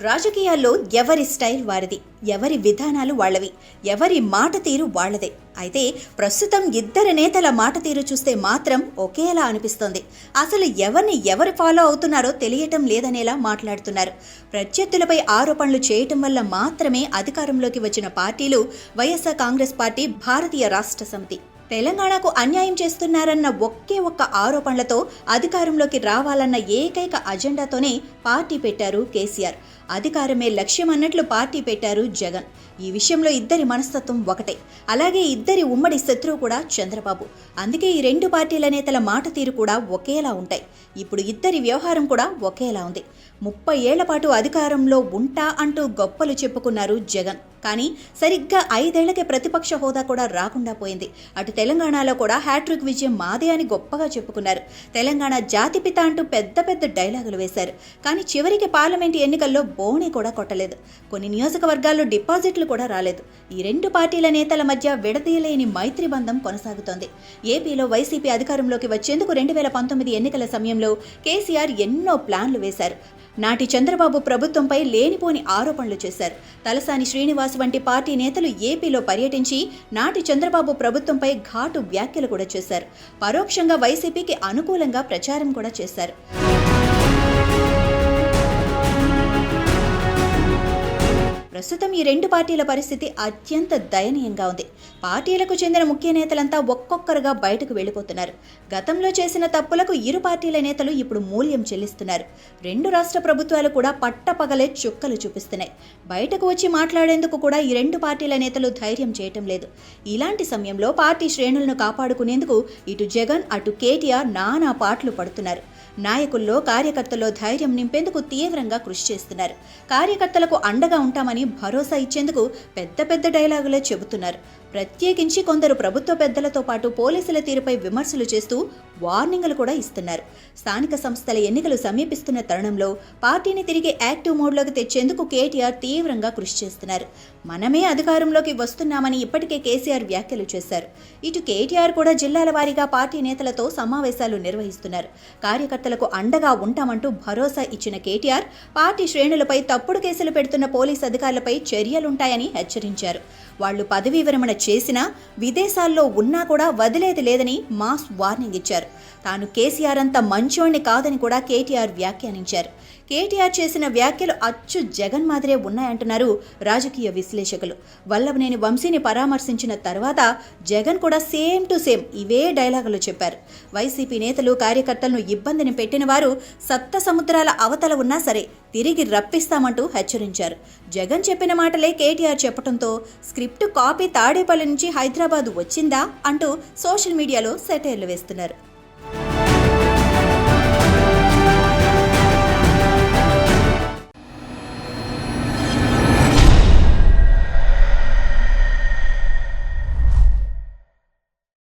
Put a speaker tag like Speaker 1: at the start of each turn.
Speaker 1: రాజకీయాల్లో ఎవరి స్టైల్ వారిది, ఎవరి విధానాలు వాళ్ళవి, ఎవరి మాట తీరు వాళ్ళదే. అయితే ప్రస్తుతం ఇద్దరు నేతల మాట తీరు చూస్తే మాత్రం ఒకేలా అనిపిస్తోంది. అసలు ఎవరు ఫాలో అవుతున్నారో తెలియటం లేదనేలా మాట్లాడుతున్నారు. ప్రత్యర్థులపై ఆరోపణలు చేయటం వల్ల మాత్రమే అధికారంలోకి వచ్చిన పార్టీలు వైఎస్ఆర్ కాంగ్రెస్ పార్టీ, భారతీయ రాష్ట్ర సమితి. తెలంగాణకు అన్యాయం చేస్తున్నారన్న ఒక్క ఆరోపణలతో అధికారంలోకి రావాలన్న ఏకైక అజెండాతోనే పార్టీ పెట్టారు కేసీఆర్. అధికారమే లక్ష్యం అన్నట్లు పార్టీ పెట్టారు జగన్. ఈ విషయంలో ఇద్దరి మనస్తత్వం ఒకటే. అలాగే ఇద్దరి ఉమ్మడి శత్రువు కూడా చంద్రబాబు. అందుకే ఈ రెండు పార్టీల నేతల మాట తీరు కూడా ఒకేలా ఉంటాయి. ఇప్పుడు ఇద్దరి వ్యవహారం కూడా ఒకేలా ఉంది. 30 ఏళ్ల పాటు అధికారంలో ఉంటా అంటూ గొప్పలు చెప్పుకున్నారు జగన్. కానీ సరిగ్గా 5 ఏళ్లకే ప్రతిపక్ష హోదా కూడా రాకుండా పోయింది. అటు తెలంగాణలో కూడా హ్యాట్రిక్ విజయం మాదే అని గొప్పగా చెప్పుకున్నారు. తెలంగాణ జాతిపిత అంటూ పెద్ద డైలాగులు వేశారు. కానీ చివరికి పార్లమెంటు ఎన్నికల్లో బోణి కూడా కొట్టలేదు. కొన్ని నియోజకవర్గాల్లో డిపాజిట్లు కూడా రాలేదు. ఈ రెండు పార్టీల నేతల మధ్య విడదీయలేని మైత్రి బంధం కొనసాగుతోంది. ఏపీలో వైసీపీ అధికారంలోకి వచ్చేందుకు 2019 ఎన్నికల సమయంలో కేసీఆర్ ఎన్నో ప్లాన్లు వేశారు. నాటి చంద్రబాబు ప్రభుత్వంపై లేనిపోని ఆరోపణలు చేశారు. తలసాని శ్రీనివాస్ వంటి పార్టీ నేతలు ఏపీలో పర్యటించి నాటి చంద్రబాబు ప్రభుత్వంపై ఘాటు వ్యాఖ్యలు కూడా చేశారు. పరోక్షంగా వైసీపీకి అనుకూలంగా ప్రచారం కూడా చేశారు. ప్రస్తుతం ఈ రెండు పార్టీల పరిస్థితి అత్యంత దయనీయంగా ఉంది. పార్టీలకు చెందిన ముఖ్య నేతలంతా ఒక్కొక్కరుగా బయటకు వెళ్లిపోతున్నారు. గతంలో చేసిన తప్పులకు ఇరు పార్టీల నేతలు ఇప్పుడు మూల్యం చెల్లిస్తున్నారు. రెండు రాష్ట్ర ప్రభుత్వాలు కూడా పట్టపగలే చుక్కలు చూపిస్తున్నాయి. బయటకు వచ్చి మాట్లాడేందుకు కూడా ఈ రెండు పార్టీల నేతలు ధైర్యం చేయటం లేదు. ఇలాంటి సమయంలో పార్టీ శ్రేణులను కాపాడుకునేందుకు ఇటు జగన్ అటు కేటీఆర్ నానా పాటలు పడుతున్నారు. నాయకుల్లో కార్యకర్తల్లో ధైర్యం నింపేందుకు తీవ్రంగా కృషి చేస్తున్నారు. కార్యకర్తలకు అండగా ఉంటామని భరోసా ఇచ్చేందుకు పెద్ద డైలాగులే చెబుతున్నారు. ప్రత్యేకించి కొందరు ప్రభుత్వ పెద్దలతో పాటు పోలీసుల తీరుపై విమర్శలు చేస్తూ వార్నింగులు కూడా ఇస్తున్నారు. స్థానిక సంస్థల ఎన్నికలు సమీపిస్తున్న తరుణంలో పార్టీని తిరిగి యాక్టివ్ మోడ్లోకి తెచ్చేందుకు కేటీఆర్ తీవ్రంగా కృషి చేస్తున్నారు. మనమే అధికారంలోకి వస్తున్నామని ఇప్పటికే కేసీఆర్ వ్యాఖ్యలు చేశారు. ఇటు కేటీఆర్ కూడా జిల్లాల వారీగా పార్టీ నేతలతో సమావేశాలు నిర్వహిస్తున్నారు. కార్యకర్తలకు అండగా ఉంటామంటూ భరోసా ఇచ్చిన కేటీఆర్ పార్టీ శ్రేణులపై తప్పుడు కేసులు పెడుతున్న పోలీసు అధికారులపై చర్యలుంటాయని హెచ్చరించారు. వాళ్లు పదవీ విరమణ చేసినా విదేశాల్లో ఉన్నా కూడా వదిలేది లేదని మాస్ వార్నింగ్ ఇచ్చారు. తాను కేసీఆర్ అంత మంచోణ్ణి కాదని కూడా కేటీఆర్ వ్యాఖ్యానించారు. కేటీఆర్ చేసిన వ్యాఖ్యలు అచ్చు జగన్ మాదిరే ఉన్నాయంటున్నారు రాజకీయ విశ్లేషకులు. వల్లభనేని వంశీని పరామర్శించిన తర్వాత జగన్ కూడా సేమ్ టు సేమ్ ఇవే డైలాగులు చెప్పారు. వైసీపీ నేతలు కార్యకర్తలను ఇబ్బందిని పెట్టిన వారు సప్త సముద్రాల అవతల ఉన్నా సరే తిరిగి రప్పిస్తామంటూ హెచ్చరించారు. జగన్ చెప్పిన మాటలే కేటీఆర్ చెప్పడంతో స్క్రిప్ట్ కాపీ తాడేపల్లి నుంచి హైదరాబాద్ వచ్చిందా అంటూ సోషల్ మీడియాలో సెటైర్లు వేస్తున్నారు.